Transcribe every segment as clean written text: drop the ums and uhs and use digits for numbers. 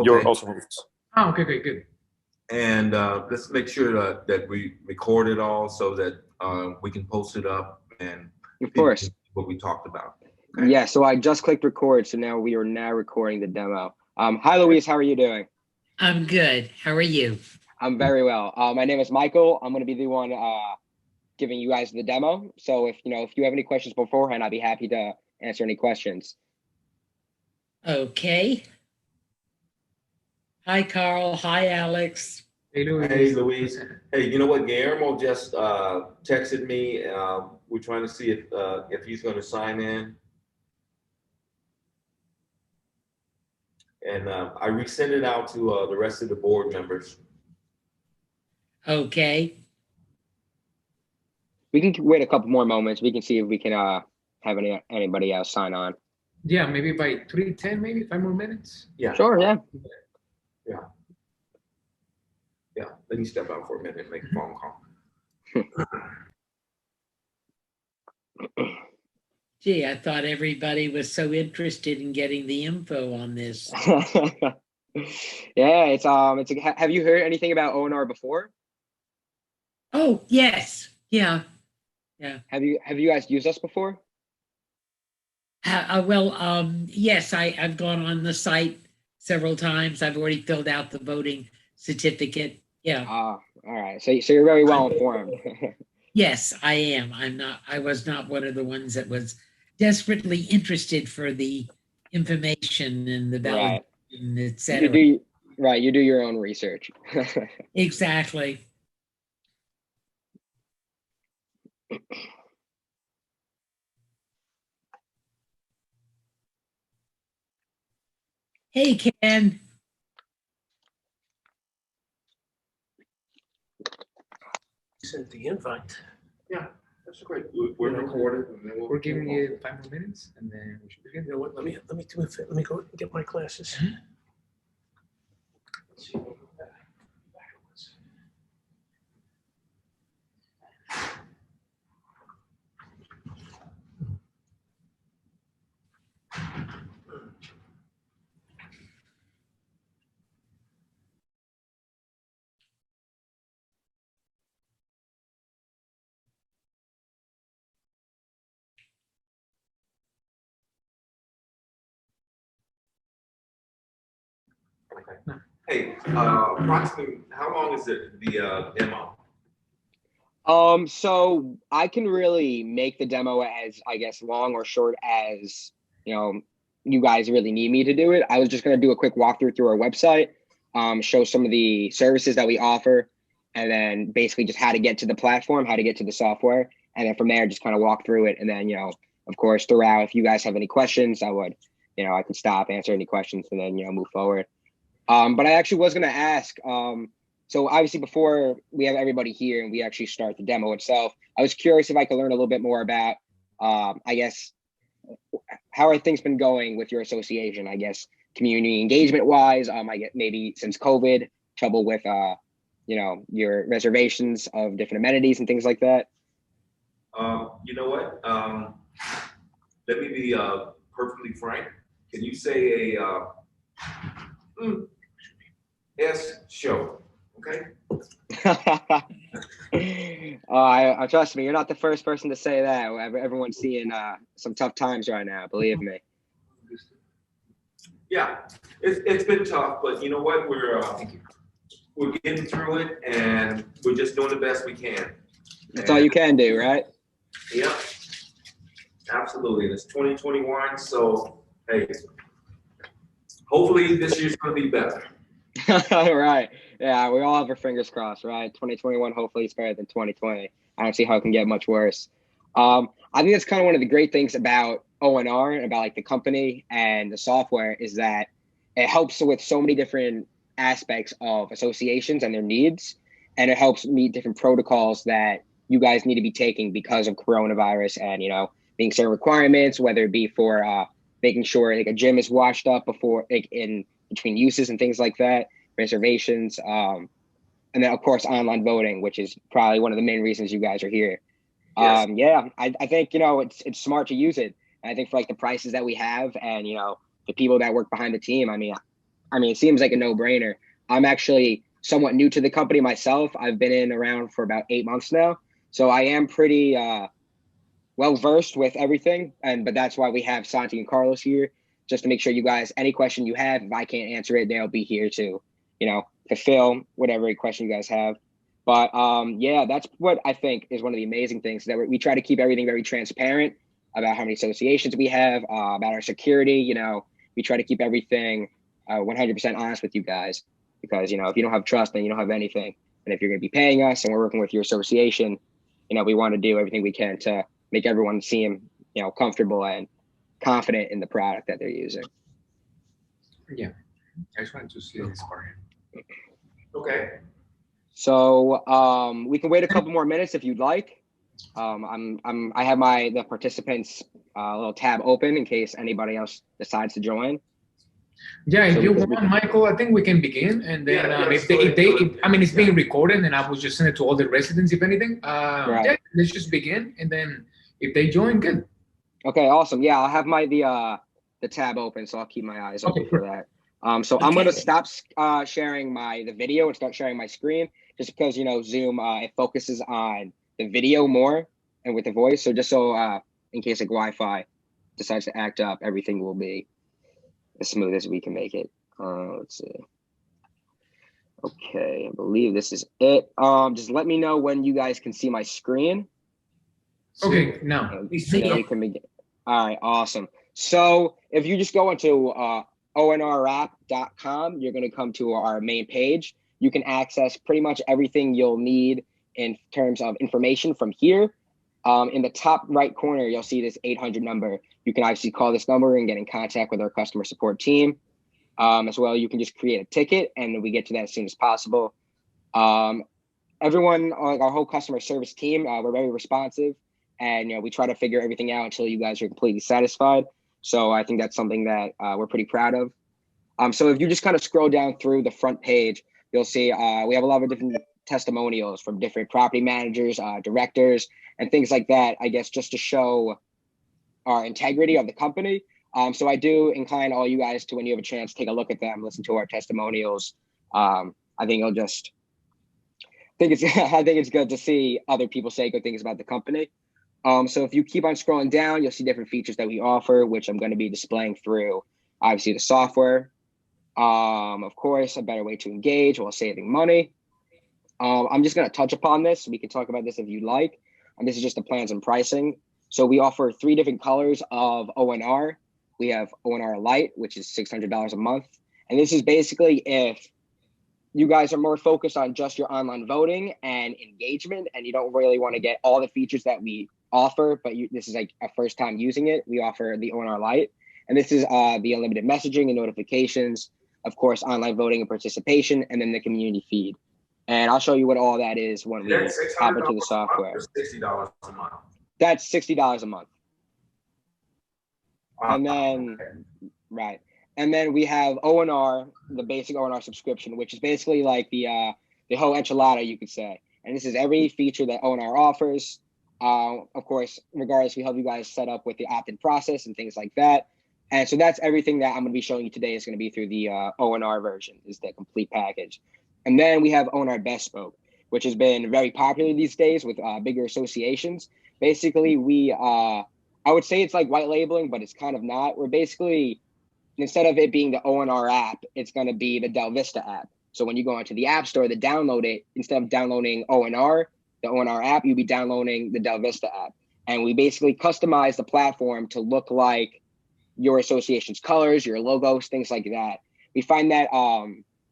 your Okay. also roots. Oh, okay, great, good. And let's make sure that we record it all so that we can post it up and Of people can course. see what we talked about. Okay. Yeah, so I just clicked record, so now we are now recording the demo. Hi, Louise. How are you doing? I'm good. How are you? I'm very well. My name is Michael. I'm going to be the one giving you guys the demo. So if you have any questions beforehand, I'd be happy to answer any questions. Okay. Hi, Carl. Hi, Alex. Hey, Louis. Hey, Louise. Hey, you know what? Guillermo just texted me. We're trying to see if he's going to sign in. And I resent it out to the rest of the board members. Okay. We can wait a couple more moments. We can see if we can have anybody else sign on. Yeah, maybe by 3:10, maybe 5 more minutes. Yeah. Sure, yeah. Yeah. Yeah. Let me step out for a minute and make a phone call. Gee, I thought everybody was so interested in getting the info on this. Yeah, have you heard anything about ONR before? Oh, yes. Yeah. Yeah. Have you guys used us before? Yes, I've gone on the site several times. I've already filled out the voting certificate. Yeah. All right. So you're very well informed. Yes, I am. I was not one of the ones that was desperately interested for the information and the validation, right. etc. You do your own research. Exactly. Hey, Ken. Sent the invite. Yeah, that's great. We're recorded. And then We're giving you 5 more minutes, and then we should begin. You know what? Let me do it. Let me go get my glasses. Let's see. Okay. Hey, approximately how long is the demo? So I can really make the demo as, I guess, long or short as, you guys really need me to do it. I was just going to do a quick walkthrough through our website, show some of the services that we offer, and then basically just how to get to the platform, how to get to the software. And then from there, just kind of walk through it. And then, of course, throughout, if you guys have any questions, I could stop, answer any questions, and then, move forward. But I actually was going to ask, so obviously before we have everybody here and we actually start the demo itself, I was curious if I could learn a little bit more about, I guess, how are things been going with your association? I guess community engagement wise, I guess maybe since COVID, trouble with, your reservations of different amenities and things like that. You know what? Let me be perfectly frank. Can you say a S show? Okay. I trust me, you're not the first person to say that. Everyone's seeing some tough times right now, believe me. Yeah, it's been tough, but you know what? We're getting through it, and we're just doing the best we can. That's all you can do, right? Yeah, absolutely. And it's 2021, so hey, hopefully this year's going to be better. Right. Yeah, we all have our fingers crossed, right? 2021, hopefully it's better than 2020. I don't see how it can get much worse. I think that's kind of one of the great things about ONR and about like the company and the software is that it helps with so many different aspects of associations and their needs. And it helps meet different protocols that you guys need to be taking because of coronavirus and, being certain requirements, whether it be for making sure like a gym is washed up before like in between uses and things like that, reservations, and then of course online voting, which is probably one of the main reasons you guys are here. Yes. Yeah, I think it's smart to use it. And I think for like the prices that we have and the people that work behind the team, I mean, I mean, it seems like a no-brainer. I'm actually somewhat new to the company myself. I've been around for about 8 months now. So I am pretty well versed with everything. But that's why we have Santi and Carlos here, just to make sure you guys, any question you have, if I can't answer it, they'll be here to, fulfill whatever question you guys have. But yeah, that's what I think is one of the amazing things, that we try to keep everything very transparent about how many associations we have, about our security. We try to keep everything 100% honest with you guys, because, if you don't have trust, then you don't have anything. And if you're going to be paying us and we're working with your association, we want to do everything we can to make everyone seem, comfortable and confident in the product that they're using. Yeah, I just wanted to see this part. Okay. So we can wait a couple more minutes if you'd like. I have the participants little tab open in case anybody else decides to join. Yeah, if So you we want, can- Michael, I think we can begin. And then I mean, it's being recorded, and I will just send it to all the residents, if anything. Right. Yeah, let's just begin. And then if they join, good. Okay, awesome. Yeah, I'll have the tab open, so I'll keep my eyes open Okay, for that. So I'm Okay. gonna stop sharing the video and start sharing my screen, just because Zoom it focuses on the video more and with the voice. So just so in case like Wi-Fi decides to act up, everything will be as smooth as we can make it. Let's see. Okay, I believe this is it. Just let me know when you guys can see my screen. Okay, now. And We see then we it. can begin. All right, awesome. So if you just go into onrapp.com, you're going to come to our main page. You can access pretty much everything you'll need in terms of information from here. In the top right corner, you'll see this 800 number. You can obviously call this number and get in contact with our customer support team. As well, you can just create a ticket, and we get to that as soon as possible. Everyone, our whole customer service team, we're very responsive, and we try to figure everything out until you guys are completely satisfied. So I think that's something that we're pretty proud of. So if you just kind of scroll down through the front page, you'll see we have a lot of different testimonials from different property managers, directors, and things like that, I guess, just to show our integrity of the company. So I do incline all you guys to, when you have a chance, take a look at them, listen to our testimonials. I think I think it's good to see other people say good things about the company. So if you keep on scrolling down, you'll see different features that we offer, which I'm going to be displaying through, obviously, the software. Of course, a better way to engage while saving money. I'm just going to touch upon this. We can talk about this if you'd like. This is just the plans and pricing. So we offer 3 different colors of ONR. We have ONR Lite, which is $600 a month. And this is basically if you guys are more focused on just your online voting and engagement, and you don't really want to get all the features that we offer, but this is like a first time using it, we offer the ONR Lite. And this is the unlimited messaging and notifications, of course, online voting and participation, and then the community feed. And I'll show you what all that is when we hop into the software. $60 a month. That's $60 a month. And then, right. And then we have ONR, the basic ONR subscription, which is basically like the whole enchilada, you could say. And this is every feature that ONR offers. Of course, regardless, we help you guys set up with the opt-in process and things like that. And so that's everything that I'm going to be showing you today is going to be through the ONR version, is the complete package. And then we have ONR Bespoke, which has been very popular these days with bigger associations. Basically, I would say it's like white labeling, but it's kind of not. We're basically, instead of it being the ONR app, it's going to be the Delvista app. So when you go onto the App Store to download it, instead of downloading ONR, the ONR app, you'll be downloading the Delvista app. And we basically customize the platform to look like your association's colors, your logos, things like that. We find that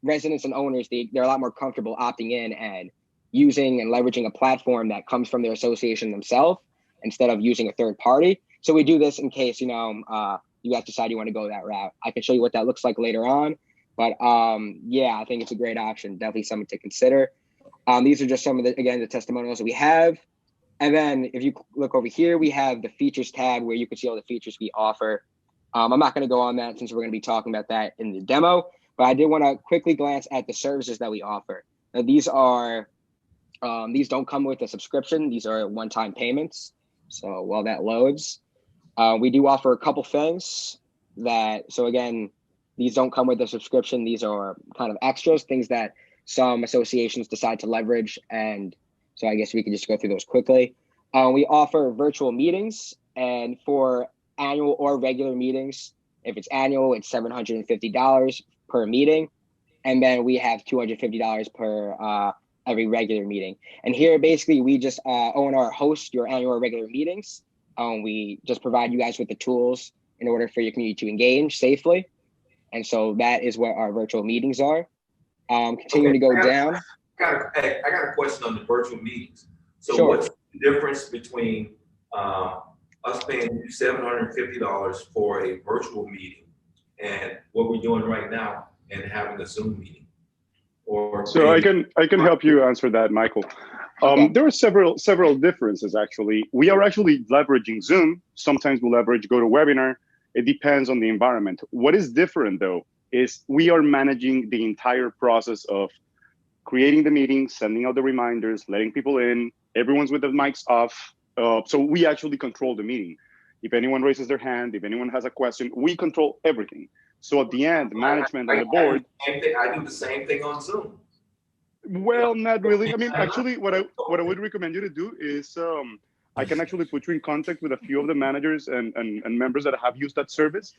residents and owners, they're a lot more comfortable opting in and using and leveraging a platform that comes from their association themselves instead of using a third party. So we do this in case, you guys decide you want to go that route. I can show you what that looks like later on. But yeah, I think it's a great option. Definitely something to consider. These are just some of the testimonials that we have. And then if you look over here, we have the features tab where you can see all the features we offer. I'm not going to go on that since we're going to be talking about that in the demo, but I did want to quickly glance at the services that we offer. Now, these don't come with a subscription. These are one-time payments. So while that loads, we do offer a couple things so again, These don't come with a subscription. These are kind of extras, things that some associations decide to leverage. And so I guess we can just go through those quickly. We offer virtual meetings, and for annual or regular meetings, if it's annual, it's $750 per meeting. And then we have $250 per every regular meeting. And here, basically, we just ONR host your annual or regular meetings. We just provide you guys with the tools in order for your community to engage safely. And so that is what our virtual meetings are. Continuing to go down. I got a question on the virtual meetings. So Sure. what's the difference between us paying you $750 for a virtual meeting and what we're doing right now and having a Zoom meeting? So I can help you answer that, Michael. Okay. There are several differences actually. We are actually leveraging Zoom. Sometimes we leverage GoToWebinar. It depends on the environment. What is different though is we are managing the entire process of creating the meeting, sending out the reminders, letting people in. Everyone's with the mics off. So we actually control the meeting. If anyone raises their hand, if anyone has a question, we control everything. So at the end, management and the board. I do the same thing on Zoom. Well, not really. I mean, actually, what I would recommend you to do is I can actually put you in contact with a few of the managers and members that have used that service.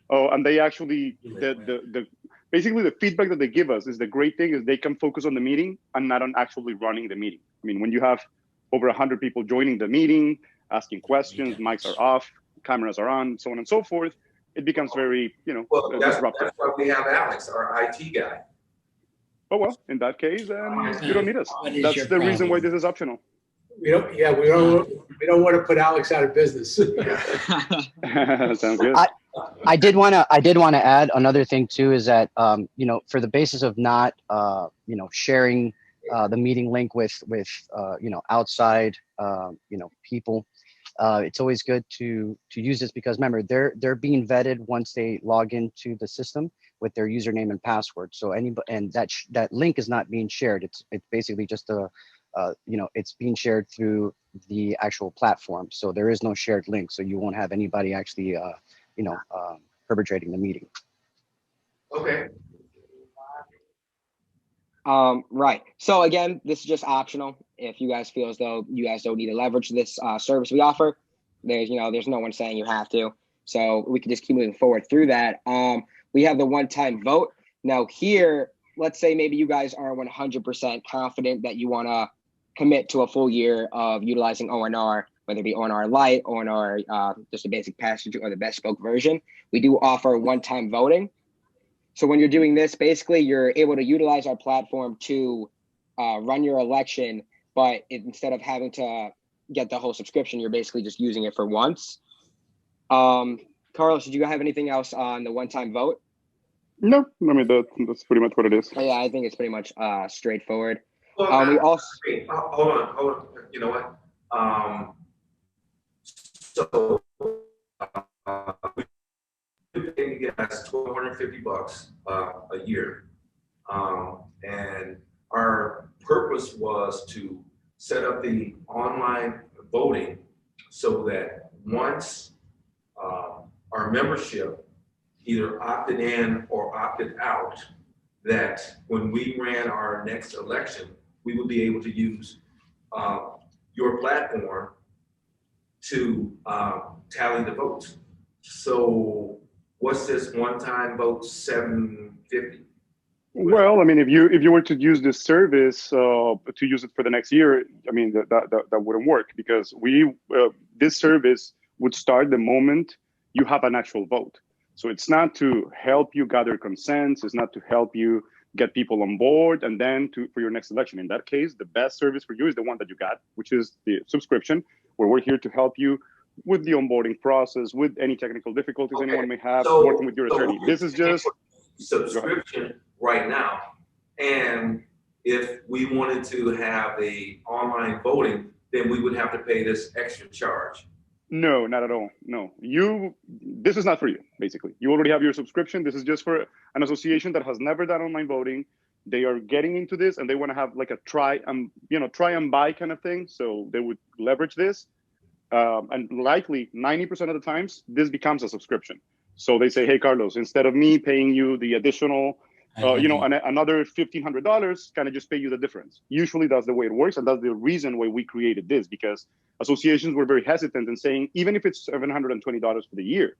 And they actually, basically the feedback that they give us is the great thing is they can focus on the meeting and not on actually running the meeting. I mean, when you have over 100 people joining the meeting, asking questions, mics are off, cameras are on, so on and so forth, it becomes very, Well, that's disruptive. why we have Alex, our IT guy. Oh, well, in that case, then you don't need us. What is That's your the reason why problem? this is optional. We don't want to put Alex out of business. Sounds good. I did want to add another thing too, is that for the basis of not sharing the meeting link with outside people, it's always good to use this, because remember, they're being vetted once they log into the system with their username and password. So that link is not being shared. It's basically just it's being shared through the actual platform. So there is no shared link. So you won't have anybody actually perpetrating the meeting. Okay. Right. So again, this is just optional. If you guys feel as though you guys don't need to leverage this service we offer, there's no one saying you have to. So we can just keep moving forward through that. We have the one-time vote. Now here, let's say maybe you guys are 100% confident that you want to commit to a full year of utilizing ONR, whether it be ONR Lite, ONR, just a basic package, or the bespoke version. We do offer one-time voting. So when you're doing this, basically you're able to utilize our platform to run your election, but instead of having to get the whole subscription, you're basically just using it for once. Carlos, did you have anything else on the one-time vote? No, I mean, that's pretty much what it is. Yeah, I think it's pretty much straightforward. Well, We also wait, hold on. You know what? So we pay you guys $1,250 a year, and our purpose was to set up the online voting so that once our membership either opted in or opted out, that when we ran our next election, we would be able to use your platform to tally the votes. So what's this one-time vote, $750? Well, I mean, if you were to use this service to use it for the next year, I mean, that wouldn't work, because this service would start the moment you have an actual vote. So it's not to help you gather consents. It's not to help you get people on board and then for your next election. In that case, the best service for you is the one that you got, which is the subscription, where we're here to help you with the onboarding process, with any technical difficulties anyone may have, working with your attorney. This is just subscription right now. And if we wanted to have a online voting, then we would have to pay this extra charge. No, not at all. No, this is not for you, basically. You already have your subscription. This is just for an association that has never done online voting. They are getting into this and they want to have like a try and buy kind of thing. So they would leverage this. And likely 90% of the times, this becomes a subscription. So they say, hey, Carlos, instead of me paying you the additional, another $1,500, can I just pay you the difference? Usually that's the way it works. And that's the reason why we created this, because associations were very hesitant in saying, even if it's $720 for the year,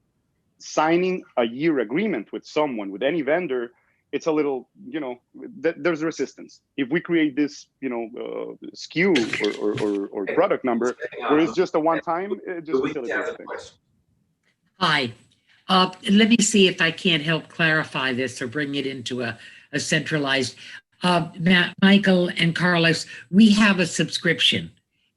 signing a year agreement with someone, with any vendor, it's a little, there's resistance. If we create this, SKU or product number, where it's just a one-time, it just facilitates things. Hi. Let me see if I can't help clarify this or bring it into a centralized. Michael and Carlos, we have a subscription,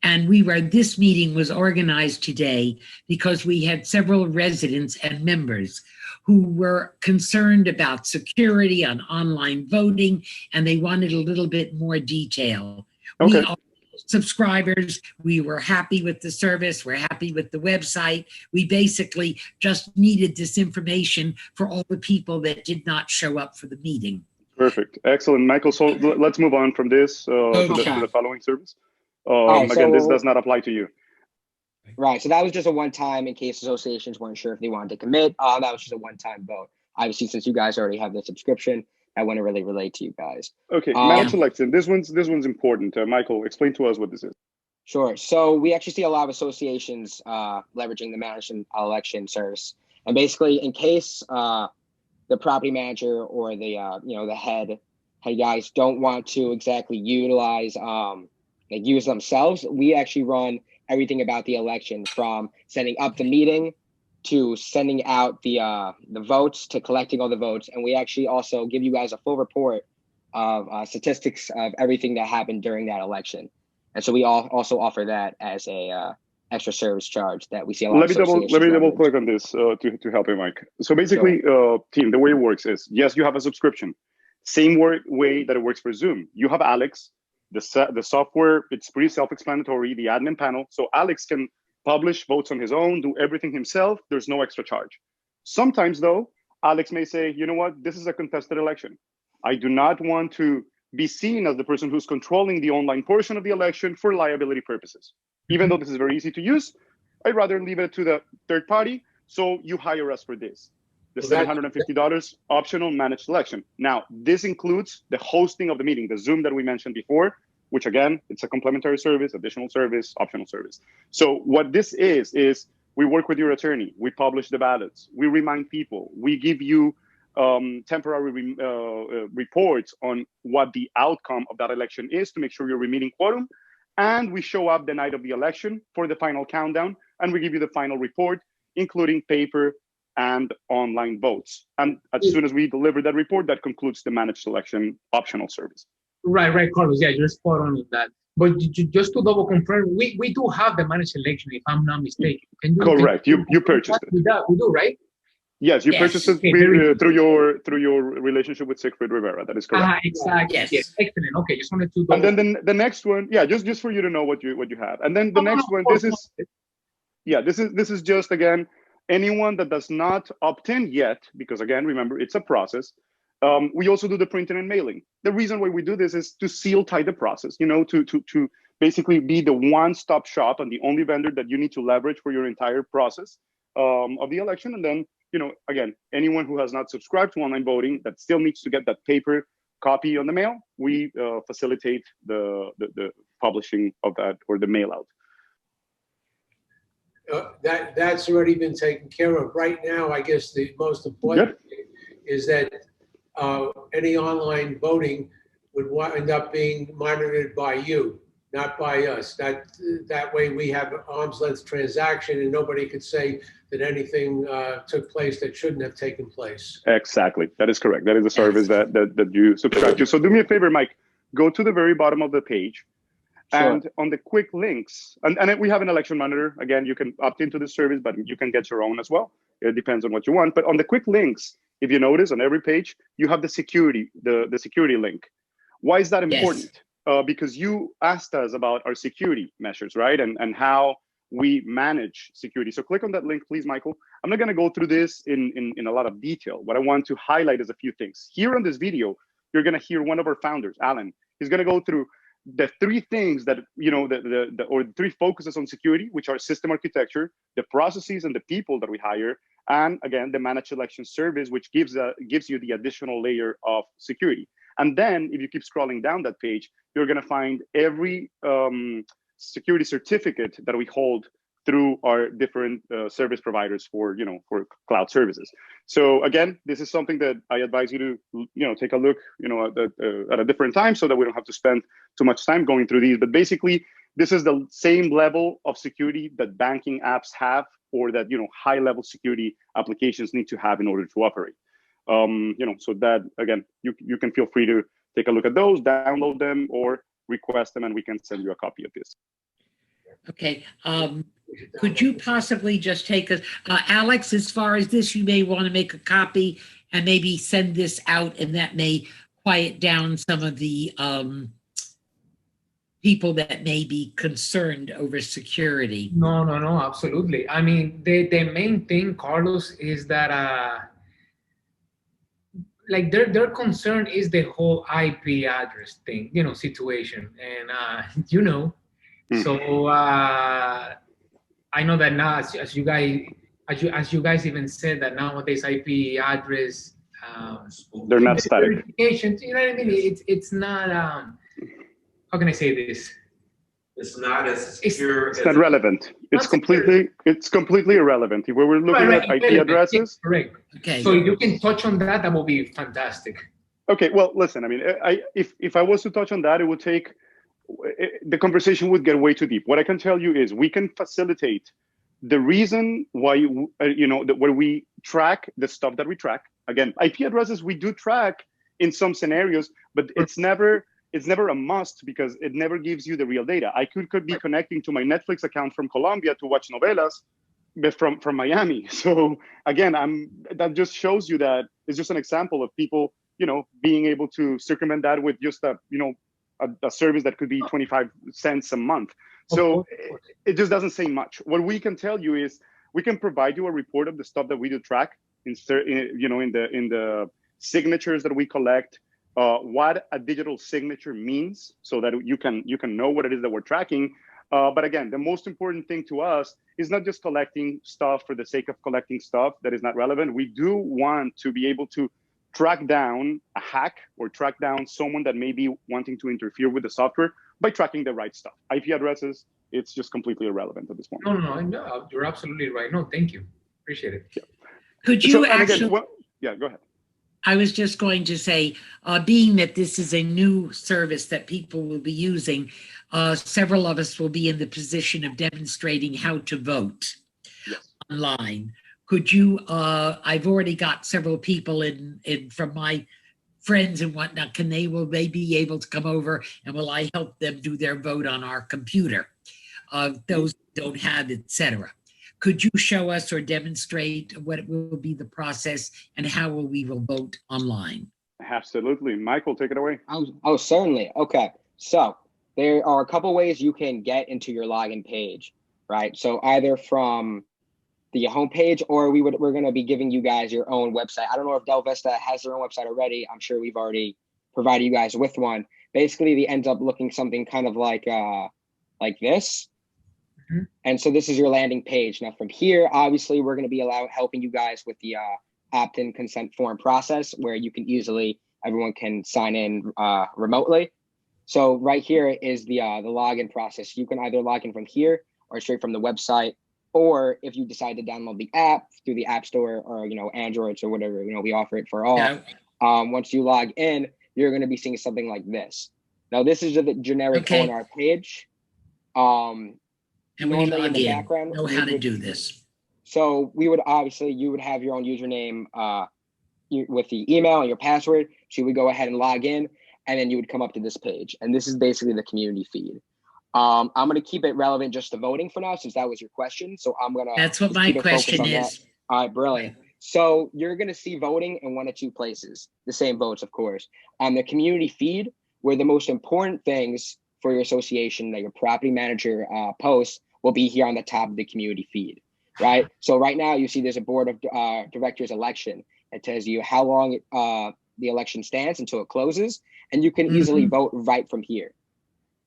and this meeting was organized today because we had several residents and members who were concerned about security on online voting, and they wanted a little bit more detail. Okay. We are subscribers. We were happy with the service. We're happy with the website. We basically just needed this information for all the people that did not show up for the meeting. Perfect. Excellent, Michael. So let's move on from this to the following service. Again, this does not apply to you. Right. So that was just a one-time in case associations weren't sure if they wanted to commit. That was just a one-time vote. Obviously, since you guys already have the subscription, I want to really relate to you guys. Okay. Managed election. This one's important. Michael, explain to us what this is. Sure. So we actually see a lot of associations leveraging the managed election service. And basically, in case the property manager or the head guys don't want to exactly utilize use themselves, we actually run everything about the election, from setting up the meeting to sending out the votes to collecting all the votes. And we actually also give you guys a full report of statistics of everything that happened during that election. And so we also offer that as a extra service charge that we see a lot of associations Let me double click on this to help you, Mike. So basically, team, the way it works is, yes, you have a subscription. Same way that it works for Zoom. You have Alex. The software, it's pretty self-explanatory, the admin panel. So Alex can publish votes on his own, do everything himself. There's no extra charge. Sometimes, though, Alex may say, you know what, this is a contested election. I do not want to be seen as the person who's controlling the online portion of the election for liability purposes. Even though this is very easy to use, I'd rather leave it to the third party. So you hire us for this. The $750 optional managed election. Now, this includes the hosting of the meeting, the Zoom that we mentioned before, which again, it's a complimentary service, additional service, optional service. So what this is we work with your attorney, we publish the ballots, we remind people, we give you temporary reports on what the outcome of that election is to make sure you're meeting quorum. And we show up the night of the election for the final countdown, and we give you the final report, including paper and online votes. And as soon as we deliver that report, that concludes the managed election optional service. Right, Carlos. Yeah, you're spot on with that. But just to double confirm, we do have the managed election, if I'm not mistaken. Correct. You purchased it. We do, right? Yes, you purchased it through your relationship with Siegfried Rivera. That is correct. Exactly. Yes. Excellent. Okay, just wanted to. And then the next one, just for you to know what you have. And then the next one, this is just, again, anyone that does not opt in yet, because again, remember, it's a process. We also do the printing and mailing. The reason why we do this is to seal tie the process, to basically be the one-stop shop and the only vendor that you need to leverage for your entire process of the election. And then, again, anyone who has not subscribed to online voting that still needs to get that paper copy on the mail, we facilitate the publishing of that, or the mail out. That's already been taken care of. Right now, I guess the most important thing is that any online voting would end up being monitored by you, not by us. That way we have an arm's length transaction, and nobody could say that anything took place that shouldn't have taken place. Exactly. That is correct. That is a service that you subscribe to. So do me a favor, Mike, go to the very bottom of the page. Sure. And on the quick links, and we have an election monitor. Again, you can opt into the service, but you can get your own as well. It depends on what you want. But on the quick links, if you notice on every page, you have the security link. Why is that important? Because you asked us about our security measures, right? And how we manage security. So click on that link, please, Michael. I'm not going to go through this in a lot of detail. What I want to highlight is a few things. Here on this video, you're going to hear one of our founders, Alan. He's going to go through the three things that, or the three focuses on security, which are system architecture, the processes and the people that we hire, and again, the managed election service, which gives you the additional layer of security. And then if you keep scrolling down that page, you're going to find every security certificate that we hold through our different service providers for cloud services. So again, this is something that I advise you to take a look at a different time, so that we don't have to spend too much time going through these. But basically, this is the same level of security that banking apps have, or that high level security applications need to have in order to operate. So that, again, you can feel free to take a look at those, download them, or request them, and we can send you a copy of this. Okay. Could you possibly just take us, Alex, as far as this, you may want to make a copy and maybe send this out, and that may quiet down some of the people that may be concerned over security. No, absolutely. I mean, the main thing, Carlos, is that like their concern is the whole IP address thing, situation, and so I know that now, as you guys even said, that nowadays IP address they're not static. You know what I mean? It's not how can I say this? It's not as secure. It's not relevant. It's completely irrelevant. If we were looking at IP addresses, correct. Okay. So if you can touch on that, that would be fantastic. Okay. Well, listen. I mean, if I was to touch on that, it would take the conversation would get way too deep. What I can tell you is we can facilitate the reason why where we track the stuff that we track. Again, IP addresses we do track in some scenarios, but it's never a must, because it never gives you the real data. I could be connecting to my Netflix account from Colombia to watch novelas from Miami. So again, that just shows you that it's just an example of people, being able to circumvent that with just a service that could be 25 cents a month. So it just doesn't say much. What we can tell you is we can provide you a report of the stuff that we do track in the signatures that we collect, what a digital signature means, so that you can know what it is that we're tracking. But again, the most important thing to us is not just collecting stuff for the sake of collecting stuff that is not relevant. We do want to be able to track down a hack, or track down someone that may be wanting to interfere with the software by tracking the right stuff. IP addresses, it's just completely irrelevant at this point. No, you're absolutely right. No, thank you. Appreciate it. Yeah. Could you go ahead. I was just going to say, being that this is a new service that people will be using, several of us will be in the position of demonstrating how to vote online. Could you, I've already got several people in from my friends and whatnot, will they be able to come over, and will I help them do their vote on our computer? Those who don't have, etc. Could you show us or demonstrate what will be the process, and how we will vote online? Absolutely. Michael, take it away. Oh, certainly. Okay. So there are a couple ways you can get into your login page, right? So either from the homepage, or we're going to be giving you guys your own website. I don't know if Delvista has their own website already. I'm sure we've already provided you guys with one. Basically, they end up looking something kind of like this. Mm-hmm. And so this is your landing page. Now from here, obviously, we're going to be helping you guys with the opt-in consent form process, where you can everyone can sign in remotely. So right here is the login process. You can either log in from here or straight from the website. Or if you decide to download the app through the App Store, or Androids or whatever, we offer it for all. Yeah. Once you log in, you're going to be seeing something like this. Now, this is the generic ONR page. And when you log in, know how to do this. So you would have your own username with the email and your password. So you would go ahead and log in, and then you would come up to this page. And this is basically the community feed. I'm going to keep it relevant just to voting for now, since that was your question. So I'm going to. That's what my question is. All right, brilliant. So you're going to see voting in one of two places, the same votes, of course. On the community feed, where the most important things for your association that your property manager posts will be here on the top of the community feed, right? So right now you see there's a board of directors election. It tells you how long the election stands until it closes, and you can easily vote right from here.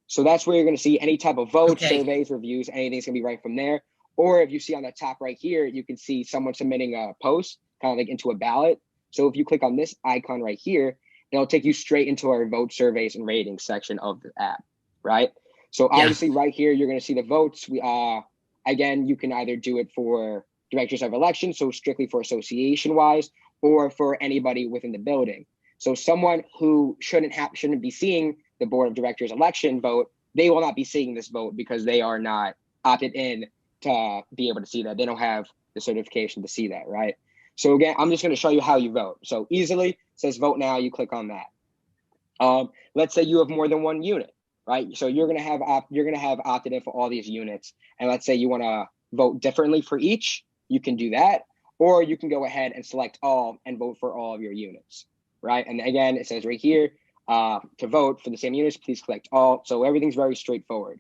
So that's where you're going to see any type of votes, surveys, reviews, anything's going to be right from there. Or if you see on the top right here, you can see someone submitting a post kind of like into a ballot. So if you click on this icon right here, it'll take you straight into our vote surveys and ratings section of the app, right? So obviously right here, you're going to see the votes. Again, you can either do it for directors of election, so strictly for association wise, or for anybody within the building. So someone who shouldn't be seeing the board of directors election vote, they will not be seeing this vote because they are not opted in to be able to see that. They don't have the certification to see that, right? So again, I'm just going to show you how you vote. So easily, it says vote now, you click on that. Let's say you have more than one unit, right? So you're going to have opted in for all these units. And let's say you want to vote differently for each, you can do that. Or you can go ahead and select all and vote for all of your units, right? And again, it says right here, to vote for the same units, please select all. So everything's very straightforward.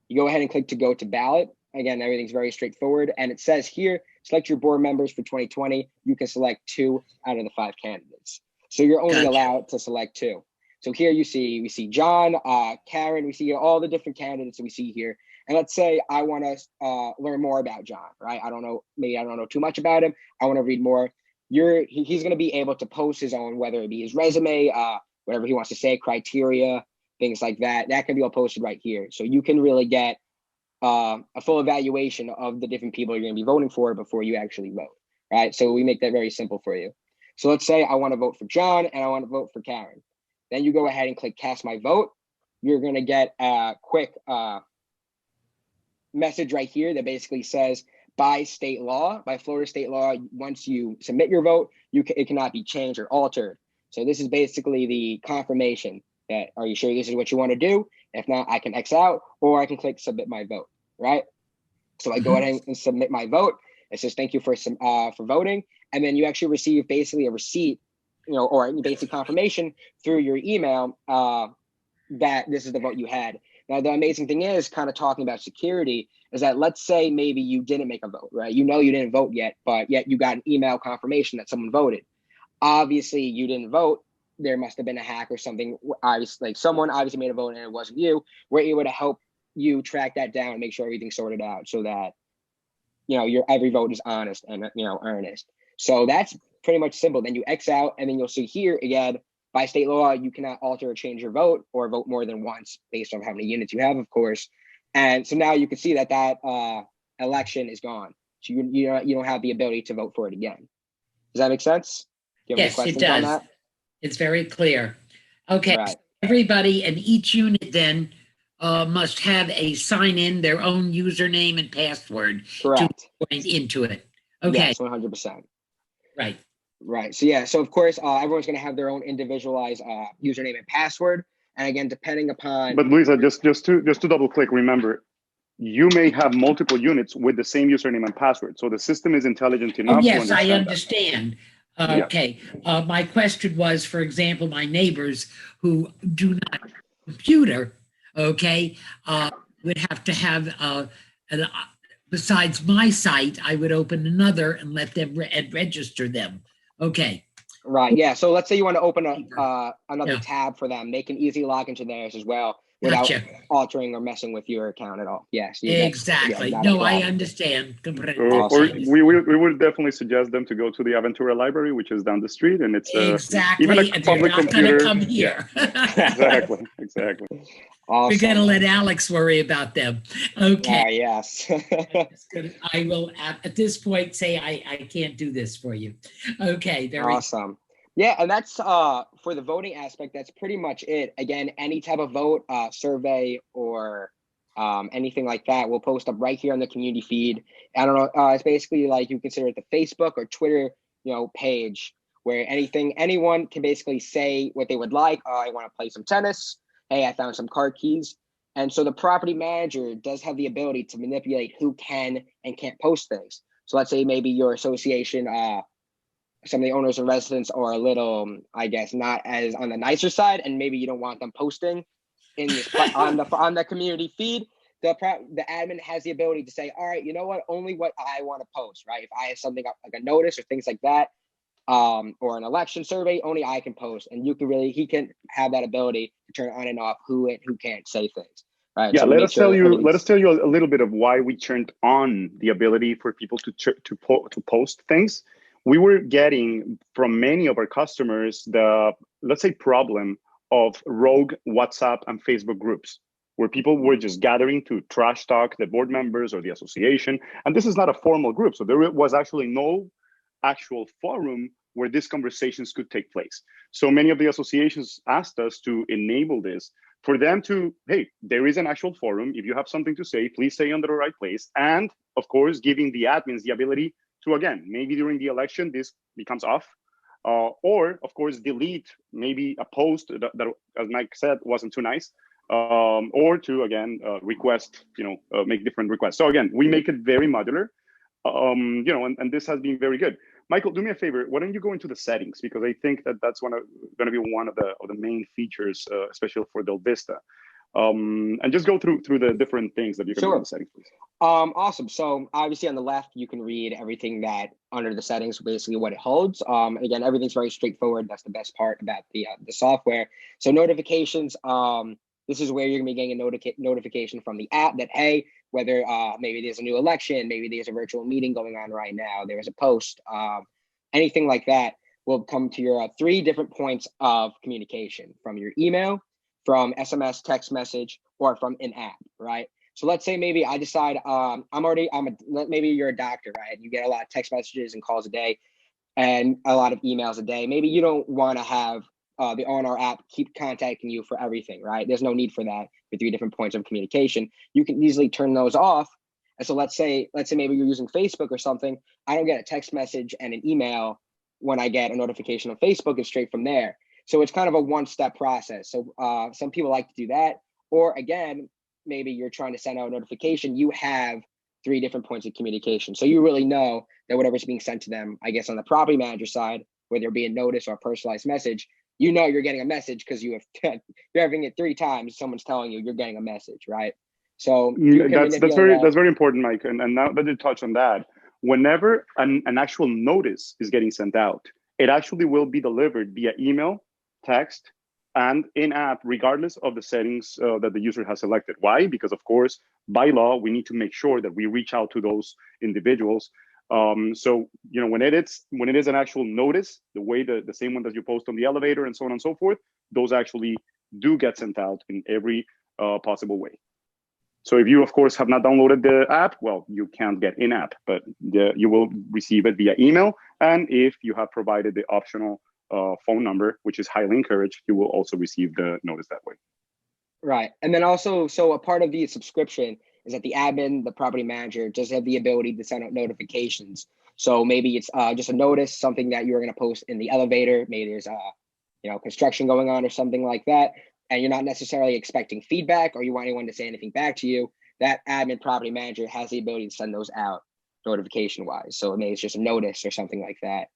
You go ahead and click to go to ballot. Again, everything's very straightforward. And it says here, select your board members for 2020. You can select 2 out of the 5 candidates. So you're only allowed to select 2. So here we see John, Karen, we see all the different candidates that we see here. And let's say I want to learn more about John, right? Maybe I don't know too much about him. I want to read more. He's going to be able to post his own, whether it be his resume, whatever he wants to say, criteria, things like that. That can be all posted right here. So you can really get a full evaluation of the different people you're going to be voting for before you actually vote, right? So we make that very simple for you. So let's say I want to vote for John and I want to vote for Karen. Then you go ahead and click cast my vote. You're going to get a quick message right here that basically says, by Florida state law, once you submit your vote, it cannot be changed or altered. So this is basically the confirmation that, are you sure this is what you want to do? If not, I can X out, or I can click submit my vote, right? So I go ahead and submit my vote. It says, thank you for voting. And then you actually receive basically a receipt, or basic confirmation through your email that this is the vote you had. Now, the amazing thing is, kind of talking about security, is that let's say maybe you didn't make a vote, right? You didn't vote yet, but yet you got an email confirmation that someone voted. Obviously, you didn't vote. There must have been a hack or something. Obviously, like someone obviously made a vote and it wasn't you. We're able to help you track that down and make sure everything's sorted out so that, your every vote is honest and, earnest. So that's pretty much simple. Then you X out, and then you'll see here again, by state law, you cannot alter or change your vote or vote more than once based on how many units you have, of course. And so now you can see that election is gone. So you don't have the ability to vote for it again. Does that make sense? Do you have any Yes, it questions on does. that? It's very clear. Okay, Right. so everybody and each unit then must have a sign in, their own username and password Correct. to point into it. Okay, Yes, 100%. right. Right. So yeah. So of course, everyone's going to have their own individualized username and password. And again, depending upon. But Luisa, just to double click, remember, you may have multiple units with the same username and password. So the system is intelligent enough to Yes, I understand that. understand. Okay. My question was, for example, my neighbors who do not have a computer, okay, would have to have, besides my site, I would open another and let them register them. Okay. Right. Yeah. So let's say you want to open another tab for them. They can easily log into theirs as well without altering or messing with your account at all. Yes. Exactly. No, I understand. Or we would definitely suggest them to go to the Aventura Library, which is down the street, and it's exactly. even a public computer. Come here. Yeah. Exactly. Awesome. We're gonna let Alex worry about them. Okay. Yes. I will at this point say I can't do this for you. Okay. Very awesome. Yeah, and that's for the voting aspect. That's pretty much it. Again, any type of vote, survey, or anything like that, we'll post up right here on the community feed. I don't know. It's basically like you consider it the Facebook or Twitter, page where anyone can basically say what they would like. I want to play some tennis. Hey, I found some car keys. And so the property manager does have the ability to manipulate who can and can't post things. So let's say maybe your association, some of the owners and residents are a little, I guess, not as on the nicer side, and maybe you don't want them posting in this, on the community feed. The admin has the ability to say, all right, you know what, only what I want to post, right? If I have something up like a notice or things like that, or an election survey, only I can post. And he can have that ability to turn on and off who can't say things. right? Yeah, So we let make us tell sure you. Let us everything's- tell you a little bit of why we turned on the ability for people to post things. We were getting from many of our customers the, let's say, problem of rogue WhatsApp and Facebook groups, where people were just gathering to trash talk the board members or the association. And this is not a formal group, so there was actually no actual forum where these conversations could take place. So many of the associations asked us to enable this for them to, hey, there is an actual forum. If you have something to say, please say under the right place. And of course, giving the admins the ability to, again, maybe during the election, this becomes off. Or of course, delete maybe a post that, as Mike said, wasn't too nice. Or to, again, request, make different requests. So again, we make it very modular, and this has been very good. Michael, do me a favor. Why don't you go into the settings? Because I think that's going to be one of the main features, especially for Delvista. And just go through the different things that you can do in the settings, please. Awesome. So obviously on the left, you can read everything that under the settings, basically what it holds. Again, everything's very straightforward. That's the best part about the software. So notifications, this is where you're gonna be getting a notification from the app that, hey, whether maybe there's a new election, maybe there's a virtual meeting going on right now, there's a post, anything like that will come to your 3 different points of communication: from your email, from SMS, text message, or from an app, right? So let's say maybe I decide maybe you're a doctor, right? You get a lot of text messages and calls a day and a lot of emails a day. Maybe you don't want to have the ONR app keep contacting you for everything, right? There's no need for that for 3 different points of communication. You can easily turn those off. And so let's say maybe you're using Facebook or something. I don't get a text message and an email when I get a notification on Facebook. It's straight from there. So it's kind of a one-step process. So some people like to do that. Or again, maybe you're trying to send out a notification. You have 3 different points of communication. So you really know that whatever's being sent to them, I guess on the property manager side, whether it be a notice or a personalized message, you know you're getting a message because you're having it 3 times. Someone's telling you you're getting a message, right? So that's very important, Mike. And now that you touch on that, whenever an actual notice is getting sent out, it actually will be delivered via email, text, and in-app, regardless of the settings that the user has selected. Why? Because of course, by law, we need to make sure that we reach out to those individuals. So when it is an actual notice, the way the same one that you post on the elevator and so on and so forth, those actually do get sent out in every possible way. So if you, of course, have not downloaded the app, well, you can't get in-app, but you will receive it via email. And if you have provided the optional phone number, which is highly encouraged, you will also receive the notice that way. Right. And then also, so a part of the subscription is that the admin, the property manager, just have the ability to send out notifications. So maybe it's just a notice, something that you're going to post in the elevator. Maybe there's construction going on or something like that, and you're not necessarily expecting feedback or you want anyone to say anything back to you. That admin property manager has the ability to send those out notification wise. So maybe it's just a notice or something like that.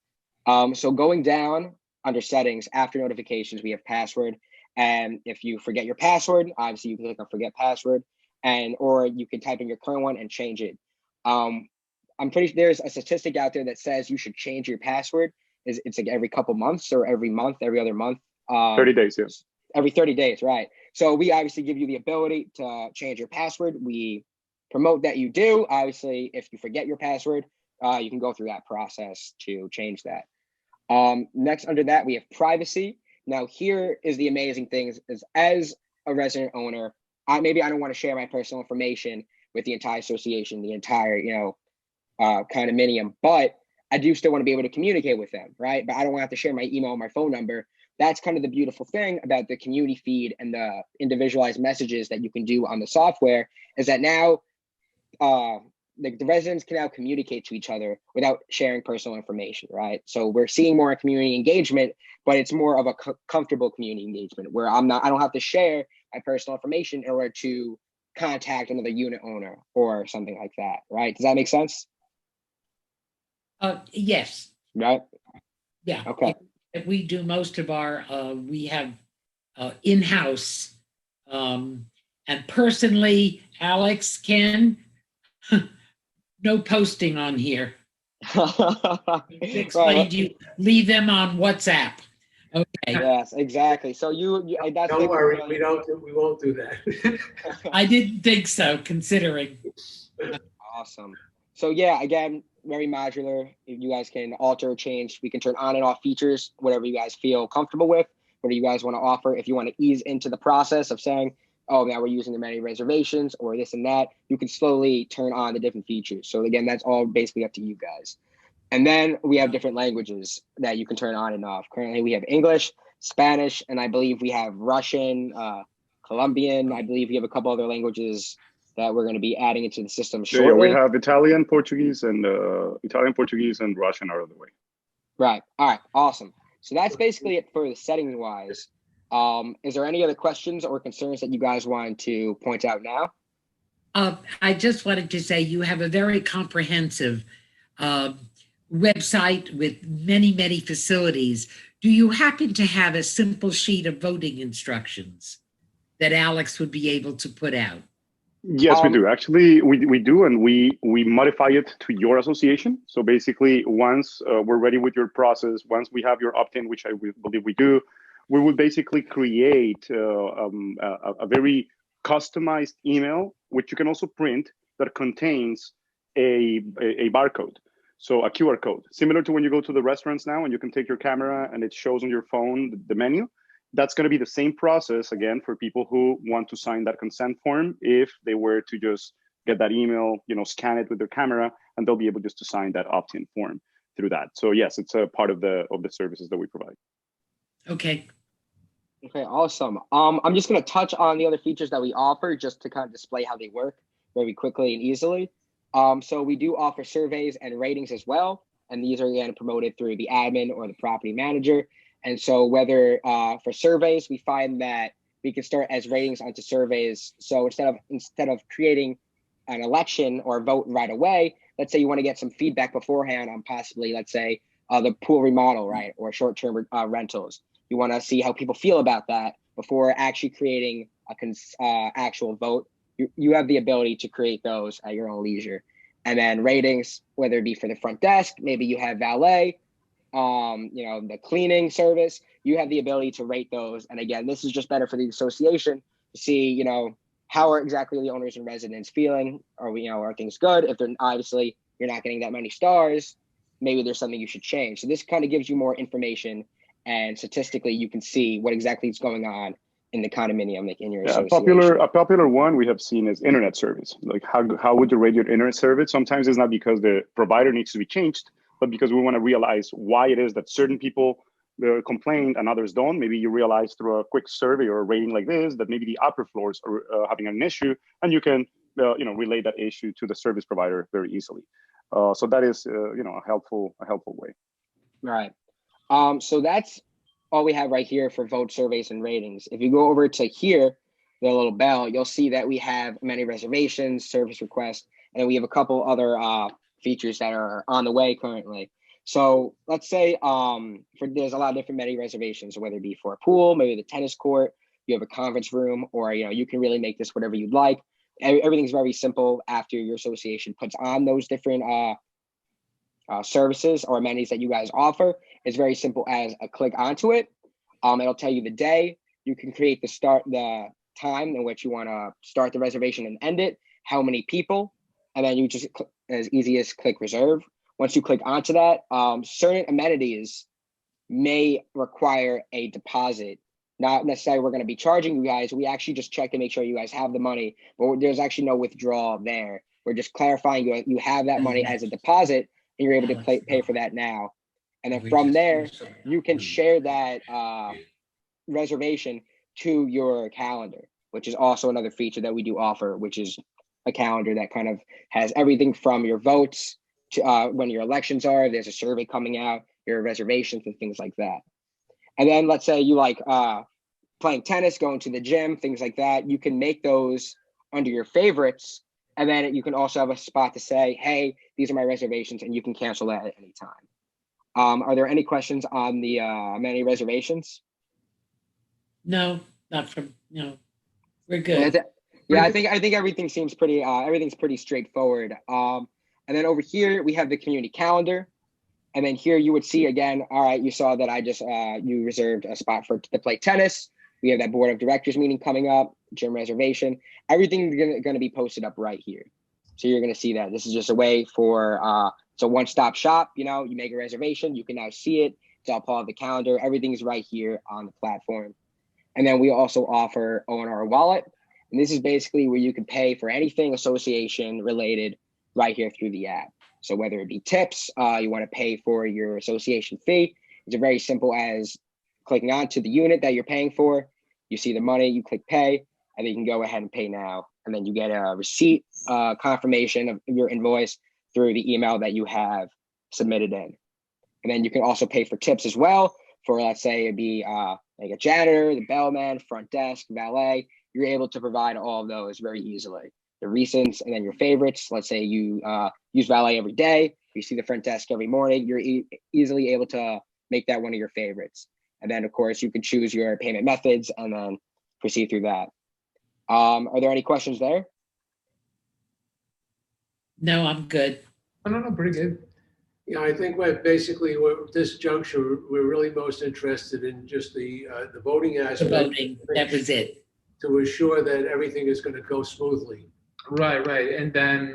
So going down under settings, after notifications, we have password. And if you forget your password, obviously you can click on forget password, or you can type in your current one and change it. I'm pretty sure there's a statistic out there that says you should change your password. It's like every couple months or every month, every other month. 30 days, yes. Every 30 days, right? So we obviously give you the ability to change your password. We promote that you do. Obviously, if you forget your password, you can go through that process to change that. Next under that, we have privacy. Now here is the amazing thing is as a resident owner, maybe I don't want to share my personal information with the entire association, the entire, condominium, but I do still want to be able to communicate with them, right? But I don't want to have to share my email or my phone number. That's kind of the beautiful thing about the community feed and the individualized messages that you can do on the software is that now the residents can now communicate to each other without sharing personal information, right? So we're seeing more community engagement, but it's more of a comfortable community engagement where I don't have to share my personal information in order to contact another unit owner or something like that, right? Does that make sense? Yes. Right? Yeah. Okay. We do most of our, we have in-house, and personally, Alex, Ken, no posting on here. Explained you leave them on WhatsApp. Okay. Yes, exactly. So that's Don't the worry, we won't do that. I didn't think so, considering. Awesome. So yeah, again, very modular. If you guys can alter or change, we can turn on and off features, whatever you guys feel comfortable with, whatever you guys want to offer. If you want to ease into the process of saying, oh, now we're using the many reservations or this and that, you can slowly turn on the different features. So again, that's all basically up to you guys. And then we have different languages that you can turn on and off. Currently, we have English, Spanish, and I believe we have Russian, Colombian. I believe we have a couple other languages that we're going to be adding into the system Yeah, shortly. we have Italian, Portuguese, and Russian are the way. Right. All right. Awesome. So that's basically it for the settings wise. Is there any other questions or concerns that you guys want to point out now? I just wanted to say you have a very comprehensive website with many, many facilities. Do you happen to have a simple sheet of voting instructions that Alex would be able to put out? Yes, we do. Actually, we do, and we modify it to your association. So basically, once we're ready with your process, once we have your opt-in, which I believe we do, we will basically create a very customized email, which you can also print, that contains a barcode. So a QR code, similar to when you go to the restaurants now and you can take your camera and it shows on your phone the menu. That's going to be the same process again for people who want to sign that consent form. If they were to just get that email, scan it with their camera, and they'll be able just to sign that opt-in form through that. So yes, it's a part of the services that we provide. Okay. Okay, awesome. I'm just going to touch on the other features that we offer just to kind of display how they work very quickly and easily. So we do offer surveys and ratings as well. And these are again promoted through the admin or the property manager. And so whether for surveys, we find that we can start as ratings onto surveys. So instead of creating an election or vote right away, let's say you want to get some feedback beforehand on possibly, let's say, the pool remodel, right, or short-term rentals. You want to see how people feel about that before actually creating a actual vote. You have the ability to create those at your own leisure. And then ratings, whether it be for the front desk, maybe you have valet, the cleaning service, you have the ability to rate those. And again, this is just better for the association to see, how are exactly the owners and residents feeling? Are things good? If they're obviously you're not getting that many stars, maybe there's something you should change. So this kind of gives you more information, and statistically you can see what exactly is going on in the condominium, like in your association. A popular one we have seen is internet service. Like how would you rate your internet service? Sometimes it's not because the provider needs to be changed, but because we want to realize why it is that certain people complain and others don't. Maybe you realize through a quick survey or a rating like this that maybe the upper floors are having an issue, and you can relay that issue to the service provider very easily. So that is a helpful way. Right. So that's all we have right here for vote, surveys, and ratings. If you go over to here, the little bell, you'll see that we have many reservations, service requests, and then we have a couple other features that are on the way currently. So let's say there's a lot of different many reservations, whether it be for a pool, maybe the tennis court, you have a conference room, or you can really make this whatever you'd like. Everything's very simple after your association puts on those different services or amenities that you guys offer. It's very simple as a click onto it. It'll tell you the day. You can create the time in which you want to start the reservation and end it, how many people, and then you just as easy as click reserve. Once you click onto that, certain amenities may require a deposit. Not necessarily we're going to be charging you guys. We actually just check to make sure you guys have the money, but there's actually no withdrawal there. We're just clarifying you have that money as a deposit, and you're able to pay for that now. And then from there, you can share that reservation to your calendar, which is also another feature that we do offer, which is a calendar that kind of has everything from your votes to when your elections are, there's a survey coming out, your reservations and things like that. And then let's say you like playing tennis, going to the gym, things like that. You can make those under your favorites. And then you can also have a spot to say, hey, these are my reservations, and you can cancel that at any time. Are there any questions on the many reservations? No, not from, we're good. I think everything seems everything's pretty straightforward. And then over here, we have the community calendar. And then here you would see again, all right, you saw that I just, you reserved a spot to play tennis. We have that board of directors meeting coming up, gym reservation. Everything's going to be posted up right here. So you're going to see that. This is just a way for, it's a one-stop shop. You know, you make a reservation, you can now see it. It's all part of the calendar. Everything's right here on the platform. And then we also offer ONR Wallet. And this is basically where you can pay for anything association related right here through the app. So whether it be tips, you want to pay for your association fee, it's very simple as clicking onto the unit that you're paying for. You see the money, you click pay, and then you can go ahead and pay now. And then you get a receipt confirmation of your invoice through the email that you have submitted in. And then you can also pay for tips as well for, let's say it'd be like a janitor, the bellman, front desk, valet. You're able to provide all of those very easily. The recents and then your favorites. Let's say you use valet every day. You see the front desk every morning. You're easily able to make that one of your favorites. And then, of course, you can choose your payment methods and then proceed through that. Are there any questions there? No, I'm good. No, pretty good. Yeah, I think basically at this juncture, we're really most interested in just the voting The aspect. voting, that was it. To assure that everything is going to go smoothly. Right. And then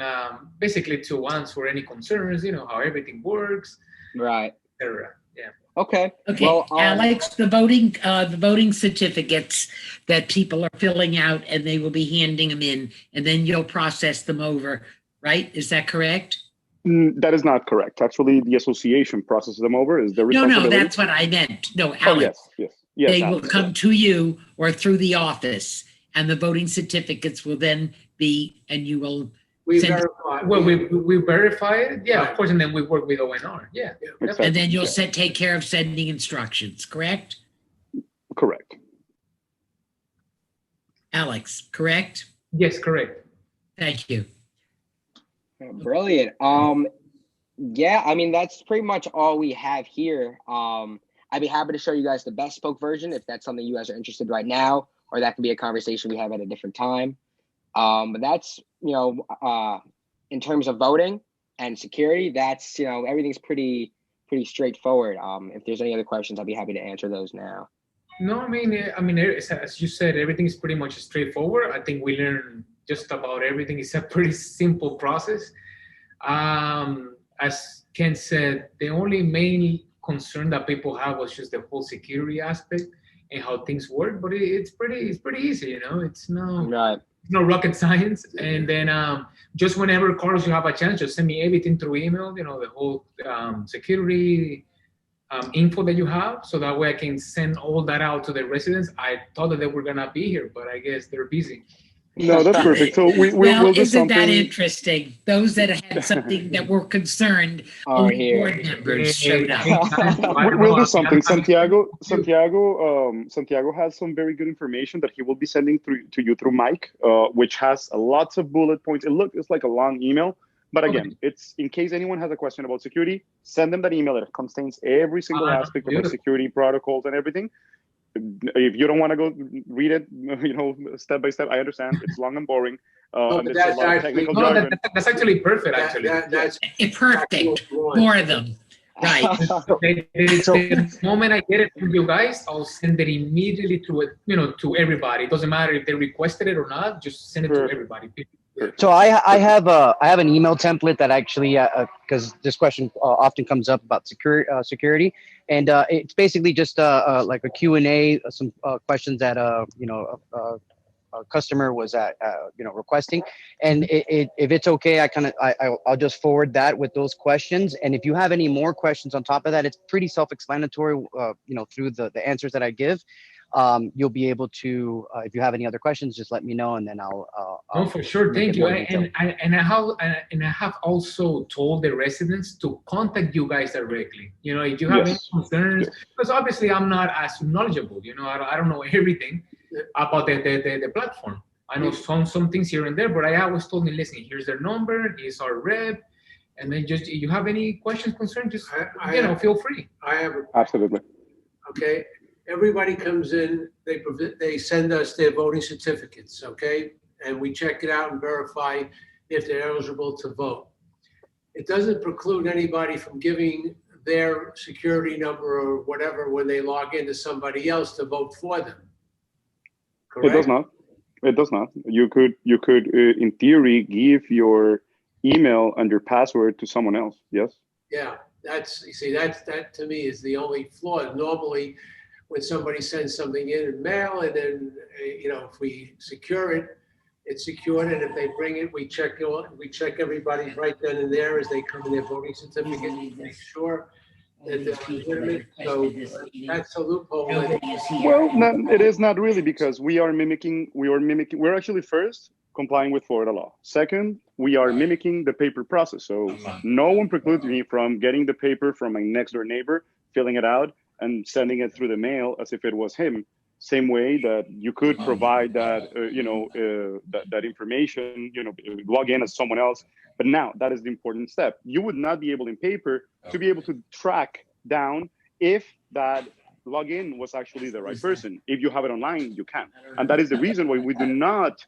basically to answer any concerns, you know, how everything works, Right. etc. Yeah. Okay. Okay, Well, Alex, the voting certificates that people are filling out and they will be handing them in and then you'll process them over, right? Is that correct? That is not correct. Actually, the association processes them over. Is the No, responsibility? that's what I meant. No, Oh, Alex. yes. They will Alex, come to you or through the office and the voting certificates will then be, and you will We send, verify. Well, we verify it, yeah, Right. of course, and then we work with ONR. Yeah. Exactly. and then you'll take care of sending instructions, correct? Correct. Alex, correct? Yes, correct. Thank you. Brilliant. Yeah, I mean, that's pretty much all we have here. I'd be happy to show you guys the bespoke version if that's something you guys are interested right now, or that can be a conversation we have at a different time. But that's, you know, in terms of voting and security, that's, you know, everything's pretty straightforward. If there's any other questions, I'd be happy to answer those now. No, I mean, as you said, everything is pretty much straightforward. I think we learned just about everything. It's a pretty simple process. As Ken said, the only main concern that people have was just the whole security aspect and how things work. But it's pretty easy, you know. It's no rocket science. And then just whenever, Carlos, you have a chance, just send me everything through email. You know, the whole security info that you have, so that way I can send all that out to the residents. I thought that they were gonna be here, but I guess they're busy. No, that's perfect. So we'll do Isn't something. that interesting? Those that had something that were concerned, Are only here. board members showed up. We'll do something. Santiago has some very good information that he will be sending to you through Mike, which has lots of bullet points. It's like a long email, but again, it's in case anyone has a question about security, send them that email. It contains every single aspect of the security protocols and everything. If you don't want to go read it, you know, step by step, I understand it's long and boring. And but there's a lot of technical jargon. That's actually perfect. Actually, That's Perfect. More of them. Right. The moment I get it from you guys, I'll send it immediately to everybody. It doesn't matter if they requested it or not. Just send it to everybody. So I have an email template that actually, because this question often comes up about security, and it's basically just like a Q&A, some questions that a customer was requesting, and if it's okay, I'll just forward that with those questions. And if you have any more questions on top of that, it's pretty self-explanatory. Through the answers that I give. You'll be able to, if you have any other questions, just let me know, and then I'll for sure. Thank you. And I have also told the residents to contact you guys directly. You know, if you have any concerns, because obviously I'm not as knowledgeable. You know, I don't know everything about the platform. I know some things here and there, but I always told them, listen, here's their number, here's our rep, and then just if you have any questions, concerns, just feel free. Absolutely. Okay. Everybody comes in, they send us their voting certificates, okay? And we check it out and verify if they're eligible to vote. It doesn't preclude anybody from giving their security number or whatever when they log into somebody else to vote for them. Correct? It does not. It does not. You could, in theory, give your email and your password to someone else. Yes. Yeah, you see, that to me is the only flaw. Normally, when somebody sends something in mail and then, if we secure it, it's secured, and if they bring it, we check everybody right then and there as they come in their voting certificate to make sure that they're legitimate. So that's a loophole. Well, it is not really, because we're actually first complying with Florida law. Second, we are mimicking the paper process. So no one precludes me from getting the paper from my next door neighbor, filling it out and sending it through the mail as if it was him. Same way that you could provide that, that information, log in as someone else. But now that is the important step. You would not be able in paper to be able to track down if that login was actually the right person. If you have it online, you can. And that is the reason why we do not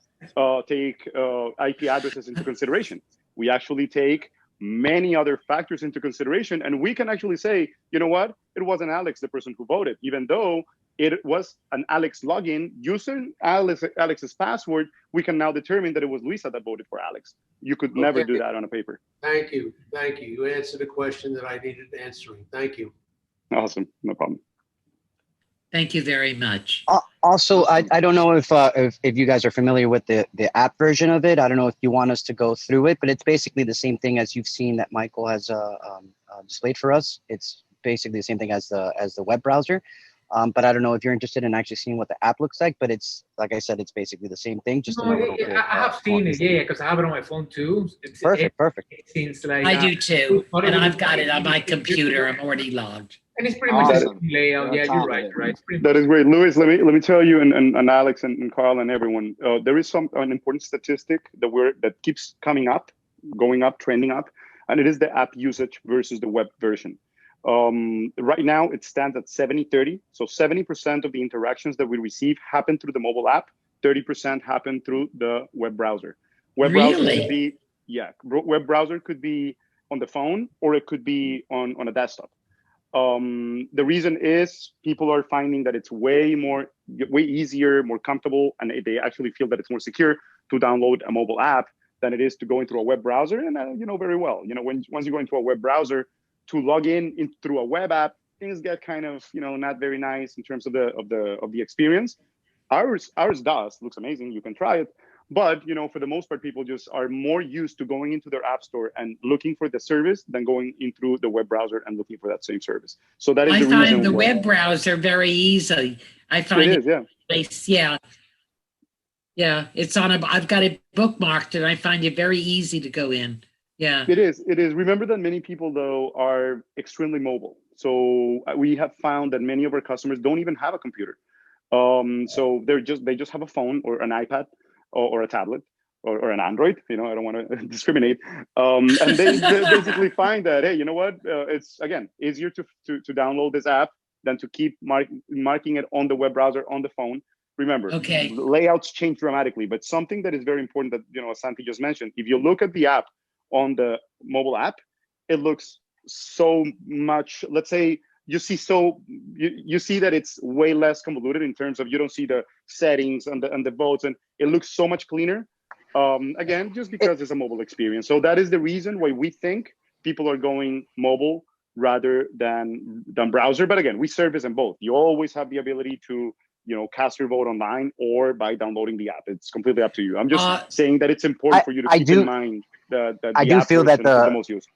take IP addresses into consideration. We actually take many other factors into consideration, and we can actually say, you know what, it wasn't Alex, the person who voted, even though it was an Alex login. Using Alex's password, we can now determine that it was Luisa that voted for Alex. You could never do that on a paper. Thank you. You answered the question that I needed answering. Thank you. Awesome, no problem. Thank you very much. Also, I don't know if you guys are familiar with the app version of it. I don't know if you want us to go through it, but it's basically the same thing as you've seen that Michael has displayed for us. It's basically the same thing as the web browser. But I don't know if you're interested in actually seeing what the app looks like. But it's, like I said, it's basically the same thing. Just I have seen it, yeah, because I have it on my phone too. Perfect. It seems like I do too, and I've got it on my computer. I'm already logged. And it's pretty much the Awesome. same layout. Yeah, you're right. It's pretty That is great, Luis. Let me tell you, and Alex and Carl and everyone. There is an important statistic that keeps coming up, going up, trending up, and it is the app usage versus the web version. Right now, it stands at 70-30. So 70% of the interactions that we receive happen through the mobile app. 30% happen through the web browser. Web browser could be, web browser could be on the phone, or it could be on a desktop. The reason is people are finding that it's way easier, more comfortable, and they actually feel that it's more secure to download a mobile app than it is to go into a web browser. And very well, once you go into a web browser, to log in through a web app, things get kind of not very nice in terms of the experience. Ours looks amazing. You can try it, but for the most part, people just are more used to going into their app store and looking for the service than going in through the web browser and looking for that same service. So that is the reason. I find the web browser very easy. I find it is, yeah. It's on I've got it bookmarked, and I find it very easy to go in. Yeah. It is. Remember that many people, though, are extremely mobile. So we have found that many of our customers don't even have a computer. So they just have a phone or an iPad or a tablet or an Android. I don't want to discriminate. And they basically find that, hey, you know what? It's, again, easier to download this app than to keep marking it on the web browser on the phone. Remember, layouts change dramatically, but something that is very important that, as Santi just mentioned, if you look at the app on the mobile app, it looks so much, let's say, you see that it's way less convoluted in terms of, you don't see the settings and the votes, and it looks so much cleaner. Again, just because it's a mobile experience. So that is the reason why we think people are going mobile rather than browser. But again, we service them both. You always have the ability to cast your vote online or by downloading the app. It's completely up to you. I'm just saying that it's important for you to keep in mind that the I do app feel that is the most used.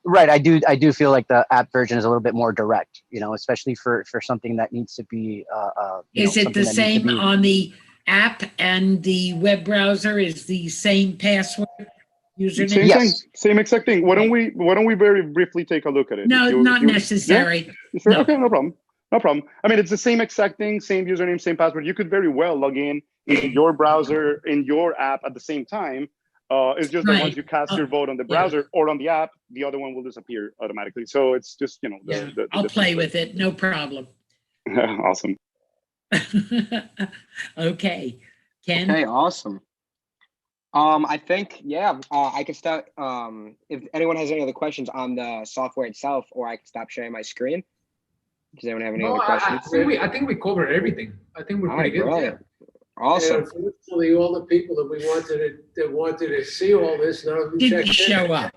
Right. I do feel like the app version is a little bit more direct, especially for something that needs to be. Is it the same on the app and the web browser? Is the same password username? Yes. Same exact thing. Why don't we very briefly take a look at it? No, not necessary. Yeah? Sure? No. Okay, no problem. No problem. I mean, it's the same exact thing, same username, same password. You could very well log in your browser, in your app at the same time. It's just that once you cast your vote on the browser or on the app, the other one will disappear automatically. So it's just, I'll play with it. No problem. Awesome. Okay. Ken? Okay, awesome. I think, yeah, I can start. If anyone has any other questions on the software itself, or I can stop sharing my screen. Does anyone have any No, other questions? I think we covered everything. I think we're All pretty right, good. brilliant. And Awesome. unfortunately, all the people that wanted to see all this, none of them Didn't checked in. show up.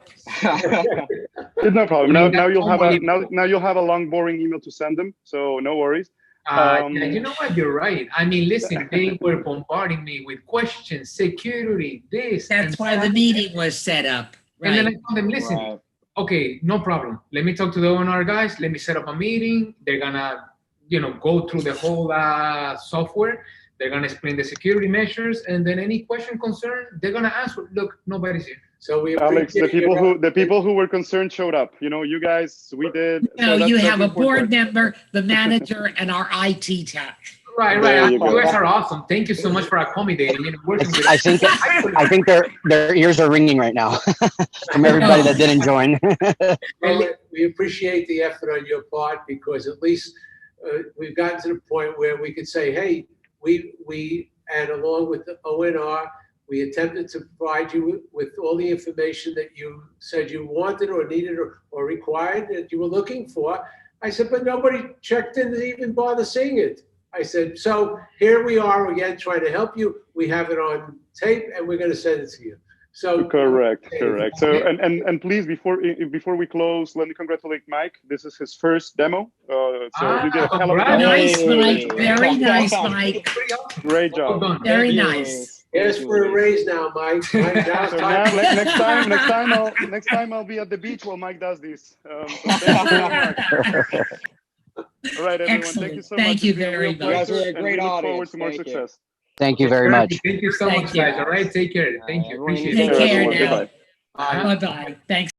It's no problem. I mean, Now that's you'll have a unbelievable. you'll have a long boring email to send them. So no worries. Yeah, you know what? You're right. I mean, listen, they were bombarding me with questions, security, this. That's and why that. the meeting was set up. And then I Right. told them, listen, Right. okay, no problem. Let me talk to the ONR guys. Let me set up a meeting. They're gonna, go through the whole software. They're gonna explain the security measures, and then any question, concern, they're gonna answer. Look, nobody's here. So we Alex, appreciate your the people who were concerned showed up. You know, you guys, we did. No, so you that's have a important. board member, the manager, and our IT tech. Right. There you You go. guys are awesome. Thank you so much for accommodating. Working with I think their ears are ringing right now from everybody that didn't join. Well, we appreciate the effort on your part, because at least we've gotten to the point where we could say, hey, and along with the ONR, we attempted to provide you with all the information that you said you wanted or needed or required that you were looking for. I said, but nobody checked in to even bother seeing it. I said, so here we are again, trying to help you. We have it on tape and we're going to send it to you. So Correct. So and please, before we close, let me congratulate Mike. This is his first demo. So you did a hell of a job. Nice, Mike. Hey. Very nice, Mike. Great Well job. done. Very Thank you, nice. Luis. Yes, Thank you, for a Luis. raise now, Mike. Right, now it's So time. now, next time I'll be at the beach while Mike does this. So thank you very much. All right, everyone. Excellent. Thank you so Thank much. you It's been a very real much. You guys pleasure, were a and great we look forward audience. to more Thank you. success. Thank you very much. Thank you so Thank much, you. guys. All right. Take care. Thank you. Everyone Appreciate enjoy it. Take care everyone. now. Goodbye. Bye. Bye-bye. Thanks.